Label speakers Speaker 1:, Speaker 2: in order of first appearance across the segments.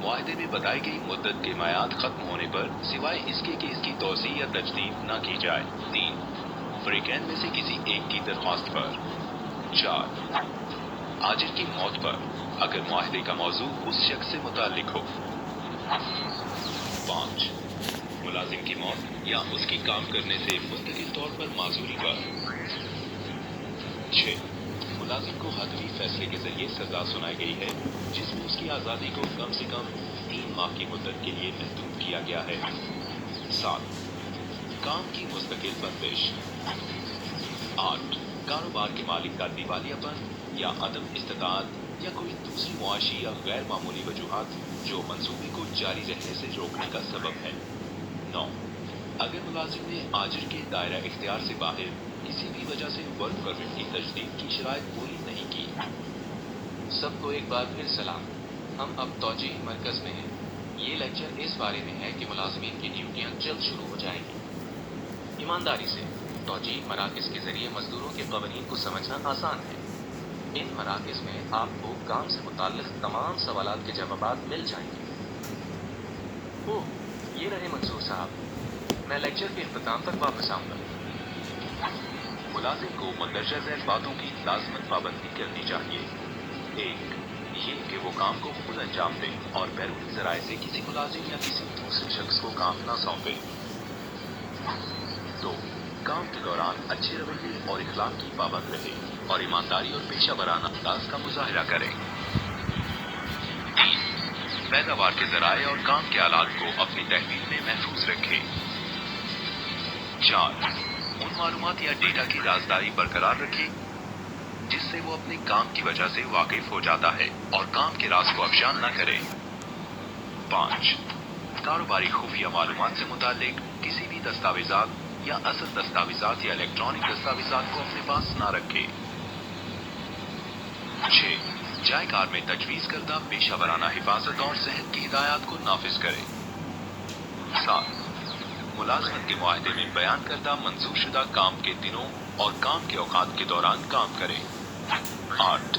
Speaker 1: मुआहदे में बताई गई मुद्दत के मियाद खत्म होने पर सिवाय इसके कि इसकी तोसी या तजदीद न की जाए। 3. फरीकैन में से किसी एक की दरख्वास्त पर। 4. आजिर की मौत पर अगर मुआहदे का मौजू उस शख्स से मुताल्लिक हो। 5. मुलाजिम की मौत या उसकी काम करने से मुस्तकिल तौर पर माजूरी पर। 6. मुलाजिम को हतमी फैसले के जरिए सजा सुनाई गई है जिसमें उसकी आजादी को कम से कम 3 माह की मुद्दत के लिए महदूद किया गया है। 7. काम की मुस्तकिल बंदिश। 8. कारोबार के मालिक का दिवालियापन या अदम इस्तिताअत या कोई दूसरी मुआशी या गैर मामूली वजूहात जो मंसूबे को जारी रहने से रोकने का सबब है। 9. अगर मुलाजिम ने आजिर के दायरा इख्तियार से बाहर किसी भी वजह से वर्क परमिट की तजदीद की शराइत पूरी नहीं की।
Speaker 2: सबको एक बार फिर सलाम। हम अब तौजीह मरकज में हैं। ये लेक्चर इस बारे में है कि मुलाजिमीन की ड्यूटियां जल्द शुरू हो जाएंगी। ईमानदारी से तौजीह मराकज़ के जरिए मजदूरों के कवानीन को समझना आसान है। इन मराकज़ में आपको काम से मुताल्लिक तमाम सवालात के जवाबात मिल जाएंगे। ओह, ये रहे मंसूर साहब। मैं लेक्चर के इख्तिताम तक वापस आऊंगा।
Speaker 1: मुलाजिम को मंदरजा झैल बातों की लाज़मन पाबंदी करनी चाहिए। 1. ये कि वो काम को खुद अंजाम दे और बैरूनी जराए से किसी मुलाजिम या किसी दूसरे शख्स को काम न सौंपे। 2. काम के दौरान अच्छे रवैये और इखलाक की पाबंद रहे और ईमानदारी और पेशा वराना अंदाज का मुजाहिरा करे। 3. पैदावार के जराए और काम के आलात को अपनी तहवील में महफूज रखे। 4. उन मालूमात या डेटा की राजदारी बरकरार रखे जिससे वो अपने काम की वजह से वाकिफ हो जाता है और काम के राज को अफशान न करे। 5. कारोबारी खुफिया मालूमात से मुतालिक किसी भी दस्तावेजात या असल दस्तावेजात या इलेक्ट्रॉनिक दस्तावेजात को अपने पास न रखे। 6. जायकार में तजवीज़ करदा पेशा वराना हिफाजत और सेहत की हिदायत को नाफिज करे। 7. मुलाजमत के मुआहदे में बयान करदा मंजूर शुदा काम के दिनों और काम के औकात के दौरान काम करे। 8.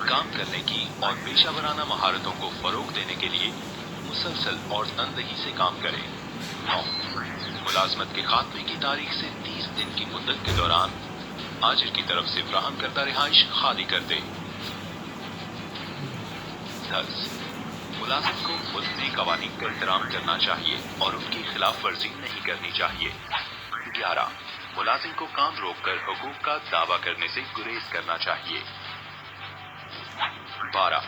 Speaker 1: काम करने की और पेशा वराना महारतों को फरोग देने के लिए मुसलसल और तनदही से काम करे। 9. मुलाजमत के खात्मे की तारीख से 30 दिन की मुद्दत के दौरान आजिर की तरफ से फ्राहम करदा रिहाइश खाली कर दे। 10. मुलाजिम को मुल्क में कवानीन का एहतराम करना चाहिए और उनकी खिलाफ वर्जी नहीं करनी चाहिए। 11. मुलाजिम को काम रोककर हुकूक का दावा करने से गुरेज करना चाहिए। 12.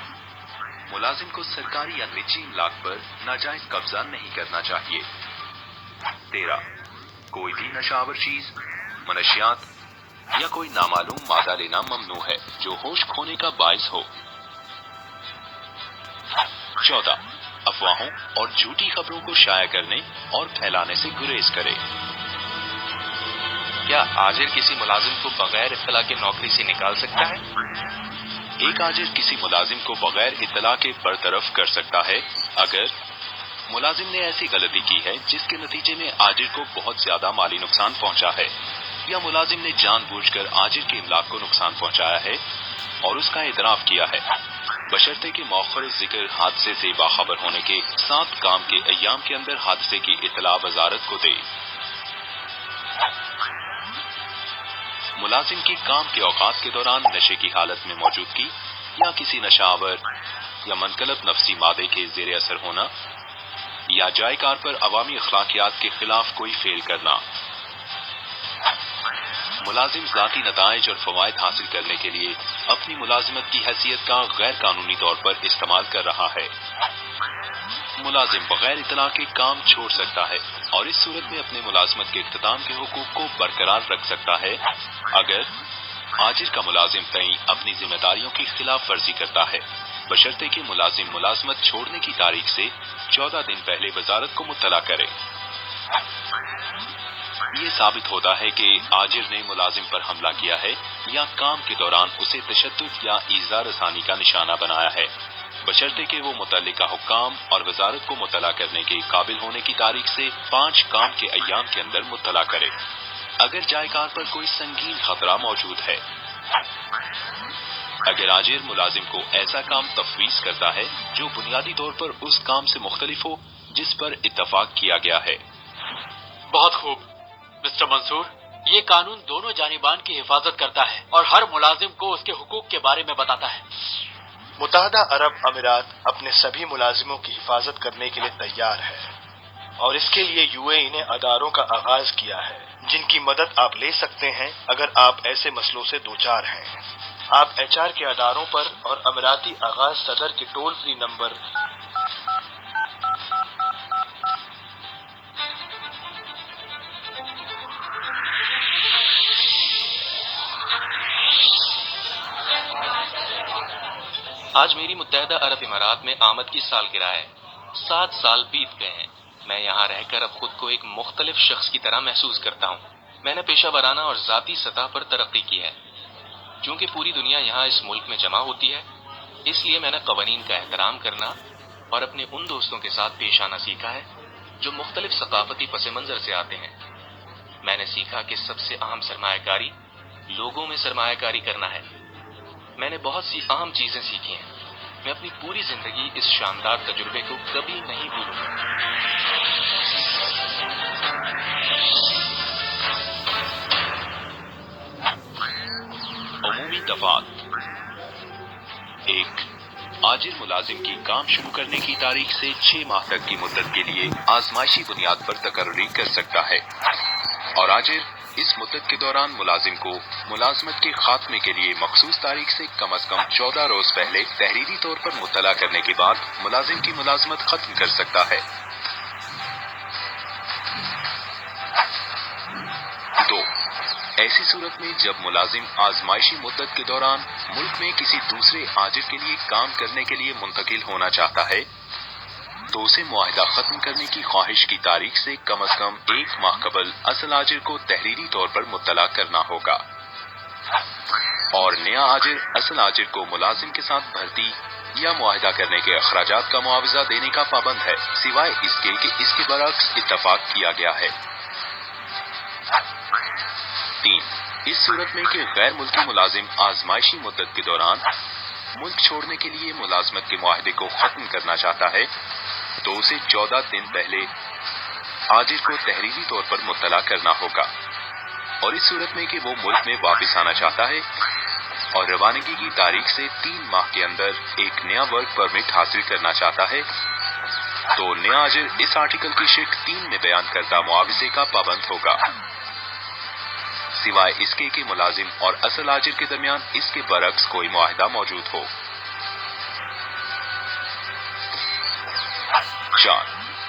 Speaker 1: मुलाजिम को सरकारी या निजी इमलाक पर नाजायज कब्जा नहीं करना चाहिए। 13. कोई भी नशावर चीज, मनशियात या कोई नामालूम मादा लेना ममनू है जो होश खोने का बायस हो। 14. अफवाहों और झूठी खबरों को शाया करने और फैलाने से गुरेज करे।
Speaker 2: क्या आजिर किसी मुलाजिम को बगैर इत्तला के नौकरी से निकाल सकता है?
Speaker 1: एक आजिर किसी मुलाजिम को बगैर इत्तला के बरतरफ कर सकता है अगर मुलाजिम ने ऐसी गलती की है जिसके नतीजे में आजिर को बहुत ज्यादा माली नुकसान पहुंचा है या मुलाजिम ने जानबूझकर आजिर के इमलाक को नुकसान पहुंचाया है और उसका इतराफ किया है, बशर्ते के मौखर जिक्र हादसे से बाखबर होने के 7 काम के अय्याम के अंदर हादसे की इतला वजारत को दे। मुलाजिम की काम के औकात के दौरान नशे की हालत में मौजूदगी या किसी नशावर या मनकलब नफसी मादे के जेर असर होना या जायकार पर अवामी अखलाकियात के खिलाफ कोई फेल करना। मुलाजिम जाती नताइज और फवायद हासिल करने के लिए अपनी मुलाजिमत की हैसियत का गैर कानूनी तौर पर इस्तेमाल कर रहा है। मुलाजिम बगैर इतला के काम छोड़ सकता है और इस सूरत में अपने मुलाजिमत के इख्तिताम के हुकूक को बरकरार रख सकता है अगर आजिर का मुलाजिम तई अपनी जिम्मेदारियों की खिलाफ वर्जी करता है, बशर्ते कि मुलाजिम मुलाजिमत छोड़ने की तारीख से 14 दिन पहले वजारत को मुत्तला करे। ये साबित होता है कि आजिर ने मुलाजिम पर हमला किया है या काम के दौरान उसे तशद्दुद या ईज़ा रसानी का निशाना बनाया है, बशर्ते कि वो मुतल्लिका हुक्काम और वजारत को मुत्तला करने के काबिल होने की तारीख से 5 काम के अय्याम के अंदर मुत्तला करे। अगर जायकार पर कोई संगीन खतरा मौजूद है। اگر آجر ملازم کو ایسا کام تفویض کرتا ہے جو بنیادی طور پر اس کام سے مختلف ہو جس پر اتفاق کیا گیا ہے۔
Speaker 3: بہت خوب مسٹر منصور، یہ قانون دونوں جانبان کی حفاظت کرتا ہے اور ہر ملازم کو اس کے حقوق کے بارے میں بتاتا ہے۔
Speaker 4: متحدہ عرب امارات اپنے سبھی ملازموں کی حفاظت کرنے کے لیے تیار ہے اور اس کے لیے یو اے ای نے اداروں کا آغاز کیا ہے جن کی مدد آپ لے سکتے ہیں اگر آپ ایسے مسئلوں سے دوچار ہیں۔ آپ ایچ آر کے اداروں پر اور اماراتی آغاز صدر کے ٹول فری نمبر
Speaker 2: آج میری متحدہ عرب امارات میں آمد کی سالگرہ ہے۔ 7 سال بیت گئے ہیں۔ میں یہاں رہ کر اب خود کو ایک مختلف شخص کی طرح محسوس کرتا ہوں۔ میں نے پیشہ ورانہ اور ذاتی سطح پر ترقی کی ہے۔ چونکہ پوری دنیا یہاں اس ملک میں جمع ہوتی ہے، اس لیے میں نے قوانین کا احترام کرنا اور اپنے ان دوستوں کے ساتھ پیش آنا سیکھا ہے جو مختلف ثقافتی پس منظر سے آتے ہیں۔ میں نے سیکھا کہ سب سے اہم سرمایہ کاری لوگوں میں سرمایہ کاری کرنا ہے۔ میں نے بہت سی اہم چیزیں سیکھی ہیں۔ میں اپنی پوری زندگی اس شاندار تجربے کو کبھی نہیں بھولوں گا۔
Speaker 1: عمومی دفعات 1. آجر ملازم کی کام شروع کرنے کی تاریخ سے 6 ماہ تک کی مدت کے لیے آزمائشی بنیاد پر تقرری کر سکتا ہے اور آجر اس مدت کے دوران ملازم کو ملازمت کے خاتمے کے لیے مخصوص تاریخ سے کم از کم 14 روز پہلے تحریری طور پر مطلع کرنے کے بعد ملازم کی ملازمت ختم کر سکتا ہے۔ 2. ایسی صورت میں جب ملازم آزمائشی مدت کے دوران ملک میں کسی دوسرے آجر کے لیے کام کرنے کے لیے منتقل ہونا چاہتا ہے تو اسے معاہدہ ختم کرنے کی خواہش کی تاریخ سے کم از کم 1 ماہ قبل اصل آجر کو تحریری طور پر مطلع کرنا ہوگا اور نیا آجر اصل آجر کو ملازم کے ساتھ بھرتی یا معاہدہ کرنے کے اخراجات کا معاوضہ دینے کا پابند ہے سوائے اس کے کہ اس کے برعکس اتفاق کیا گیا ہے۔ 3. اس صورت میں کہ غیر ملکی ملازم آزمائشی مدت کے دوران ملک چھوڑنے کے لیے ملازمت کے معاہدے کو ختم کرنا چاہتا ہے تو اسے 14 دن پہلے آجر کو تحریری طور پر مطلع کرنا ہوگا اور اس صورت میں کہ وہ ملک میں واپس آنا چاہتا ہے اور روانگی کی تاریخ سے 3 ماہ کے اندر ایک نیا ورک پرمٹ حاصل کرنا چاہتا ہے تو نیا آجر اس آرٹیکل کی شق 3 میں بیان کردہ معاوضے کا پابند ہوگا سوائے اس کے کہ ملازم اور اصل آجر کے درمیان اس کے برعکس کوئی معاہدہ موجود ہو۔ 4.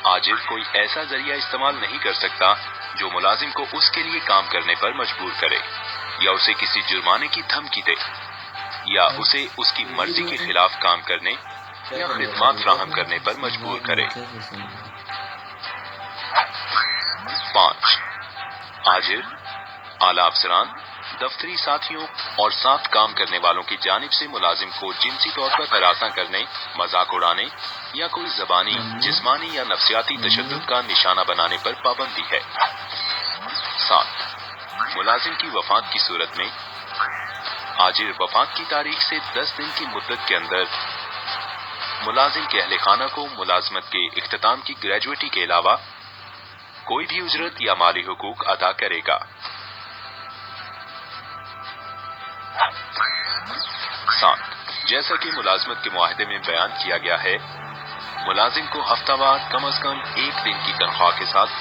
Speaker 1: آجر کوئی ایسا ذریعہ استعمال نہیں کر سکتا جو ملازم کو اس کے لیے کام کرنے پر مجبور کرے یا اسے کسی جرمانے کی دھمکی دے یا اسے اس کی مرضی کے خلاف کام کرنے یا خدمات فراہم کرنے پر مجبور کرے۔ 5. آجر اعلیٰ افسران، دفتری ساتھیوں اور ساتھ کام کرنے والوں کی جانب سے ملازم کو جنسی طور پر ہراساں کرنے، مذاق اڑانے یا کوئی زبانی، جسمانی یا نفسیاتی تشدد کا نشانہ بنانے پر پابندی ہے۔ 7. ملازم کی وفات کی صورت میں آجر وفات کی تاریخ سے 10 دن کی مدت کے اندر ملازم کے اہل خانہ کو ملازمت کے اختتام کی گریجویٹی کے علاوہ کوئی بھی اجرت یا مالی حقوق ادا کرے گا۔ 7. جیسا کہ ملازمت کے معاہدے میں بیان کیا گیا ہے، ملازم کو ہفتہ وار کم از کم 1 دن کی تنخواہ کے ساتھ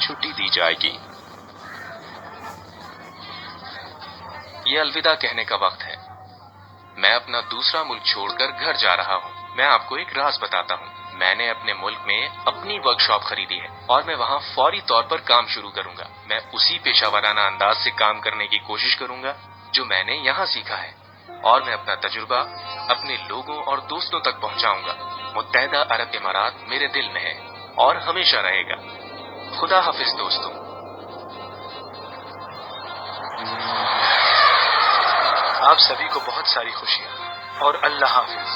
Speaker 1: چھٹی دی جائے گی۔
Speaker 2: یہ الوداع کہنے کا وقت ہے۔ میں اپنا دوسرا ملک چھوڑ کر گھر جا رہا ہوں۔ میں آپ کو ایک راز بتاتا ہوں۔ میں نے اپنے ملک میں اپنی ورک شاپ خریدی ہے اور میں وہاں فوری طور پر کام شروع کروں گا۔ میں اسی پیشہ ورانہ انداز سے کام کرنے کی کوشش کروں گا جو میں نے یہاں سیکھا ہے اور میں اپنا تجربہ اپنے لوگوں اور دوستوں تک پہنچاؤں گا۔ متحدہ عرب امارات میرے دل میں ہے اور ہمیشہ رہے گا۔ خدا حافظ دوستوں۔
Speaker 4: آپ سبھی کو بہت ساری خوشیاں اور اللہ حافظ۔